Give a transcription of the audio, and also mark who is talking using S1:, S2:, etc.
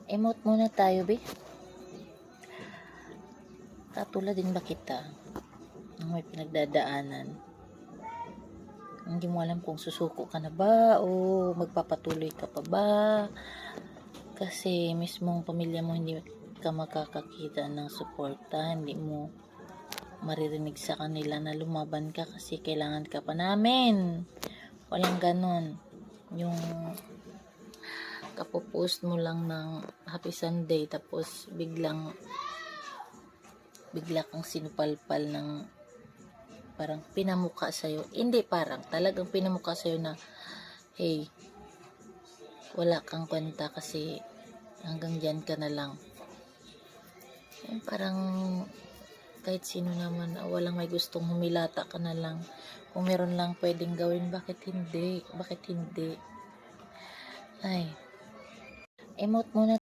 S1: Emote muna tayo, be. Katulad din ba kita ng may pinagdadaanan? Hindi mo alam kung susuko ka na ba o magpapatuloy ka pa ba? Kasi mismong pamilya mo hindi ka makakakita ng suporta, hindi mo maririnig sa kanila na lumaban ka kasi kailangan ka pa namin. Walang ganon. Yung kapopost mo lang ng Happy Sunday tapos bigla kang sinupalpal ng parang pinamuka sa'yo. Hindi parang, talagang pinamuka sa'yo na, hey, wala kang kwenta kasi hanggang dyan ka na lang. Yung parang kahit sino naman, walang may gustong humilata ka na lang. Kung meron lang pwedeng gawin, bakit hindi? Bakit hindi? Ay, emote muna